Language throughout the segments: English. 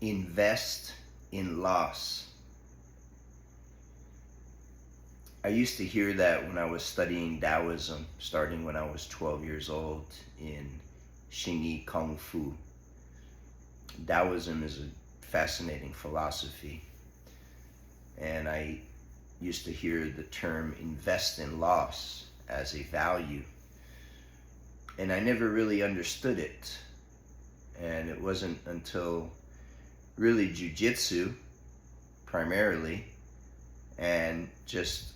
invest in loss. I used to hear that when I was studying Taoism, starting when I was 12 years old in Xingyi Kung Fu. Taoism is a fascinating philosophy, and I used to hear the term invest in loss as a value, and I never really understood it. And it wasn't until really Jiujitsu primarily, and just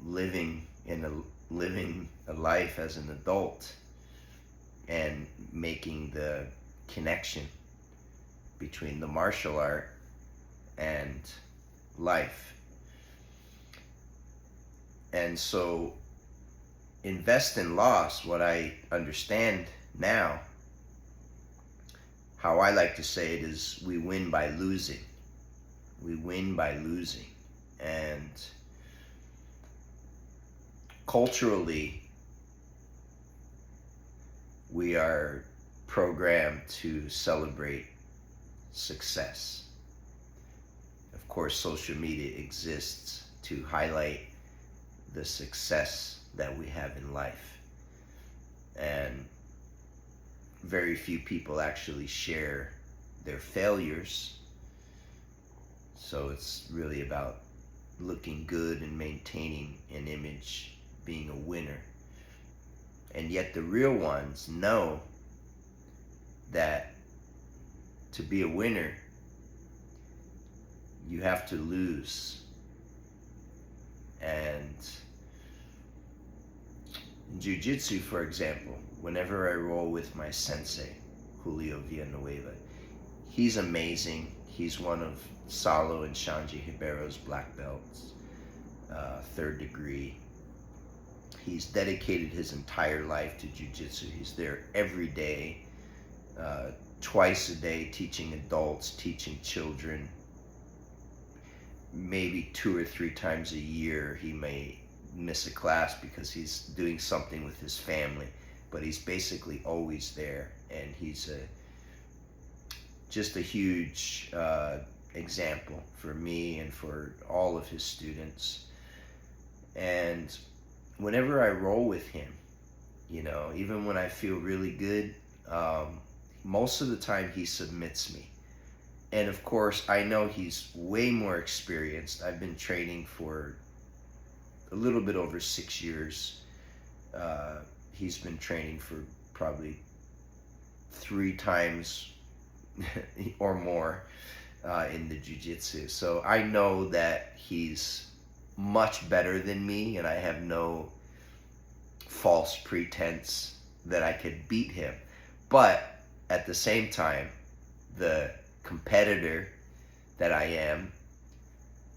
living a life as an adult and making the connection between the martial art and life. And so invest in loss, what I understand now, how I like to say it is, we win by losing. We win by losing. And culturally, we are programmed to celebrate success. Of course, social media exists to highlight the success that we have in life. And very few people actually share their failures. So it's really about looking good and maintaining an image, being a winner. And yet the real ones know that to be a winner, you have to lose. And in Jiu-Jitsu, for example, whenever I roll with my sensei, Julio Villanueva, he's amazing. He's one of Salo and Shanji Hibera's black belts, 3rd degree. He's dedicated his entire life to Jiu-Jitsu. He's there every day, twice a day, teaching adults, teaching children. Maybe 2 or 3 times a year he may miss a class because he's doing something with his family, but he's basically always there. And he's just a huge example for me and for all of his students. And whenever I roll with him, you know, even when I feel really good, most of the time he submits me. And of course, I know he's way more experienced. I've been training for a little bit over 6 years. He's been training for probably 3 times or more in the Jiu-Jitsu. So I know that he's much better than me, and I have no false pretense that I could beat him. But at the same time, the competitor that I am,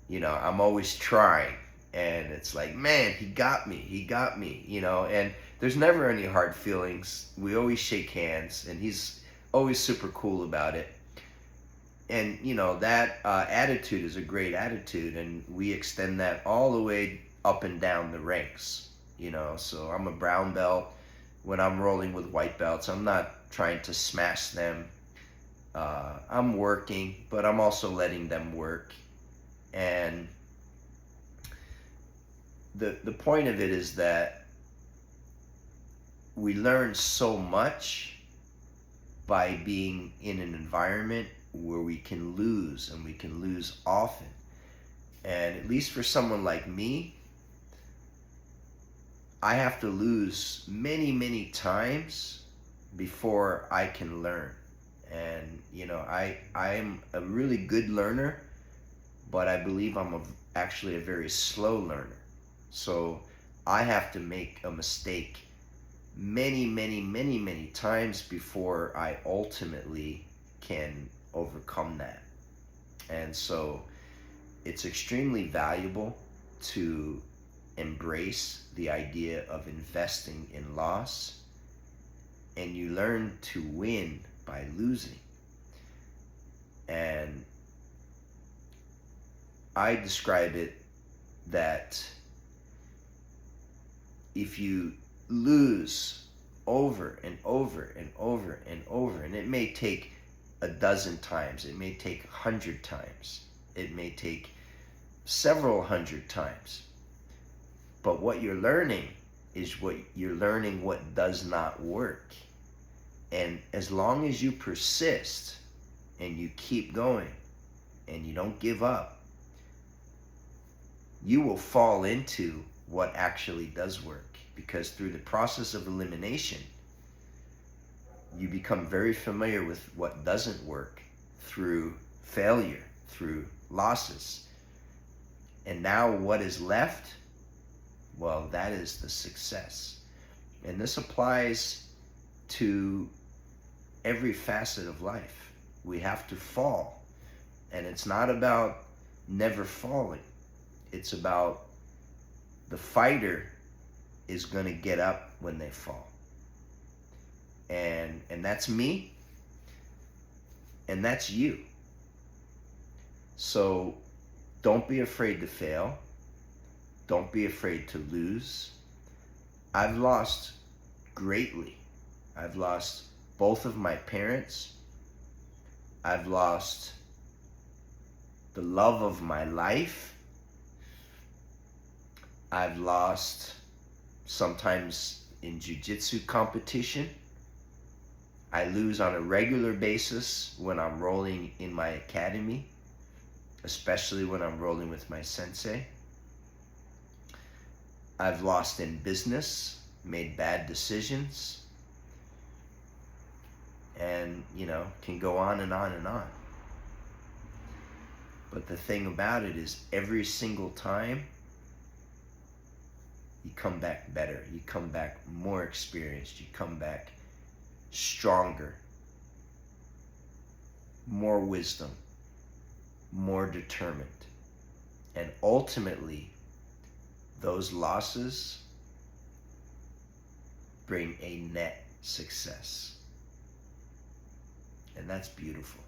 you know, I'm always trying, and it's like, man, he got me, you know. And there's never any hard feelings. We always shake hands, and he's always super cool about it. And you know, that attitude is a great attitude, and we extend that all the way up and down the ranks, you know. So I'm a brown belt. When I'm rolling with white belts, I'm not trying to smash them. I'm working, but I'm also letting them work. And the point of it is that we learn so much by being in an environment where we can lose, and we can lose often. And at least for someone like me, I have to lose many times before I can learn. And you know, I'm a really good learner, but I believe I'm actually a very slow learner. So I have to make a mistake many times before I ultimately can overcome that. And so it's extremely valuable to embrace the idea of investing in loss, and you learn to win by losing. And I describe it that if you lose over and over, and it may take a dozen times. It may take 100 times. It may take several hundred times. But what you're learning is what does not work. And as long as you persist and you keep going and you don't give up, you will fall into what actually does work. Because through the process of elimination, you become very familiar with what doesn't work through failure, through losses. And now what is left? Well, that is the success. And this applies to every facet of life. We have to fall. And it's not about never falling. It's about the fighter is going to get up when they fall. And that's me. And that's you. So don't be afraid to fail. Don't be afraid to lose. I've lost greatly. I've lost both of my parents. I've lost the love of my life. I've lost sometimes in jiu-jitsu competition. I lose on a regular basis when I'm rolling in my academy, especially when I'm rolling with my sensei. I've lost in business, made bad decisions, and, can go on and on and on. But the thing about it is every single time, you come back better. You come back more experienced. You come back stronger, more wisdom, more determined. And ultimately, those losses bring a net success. And that's beautiful.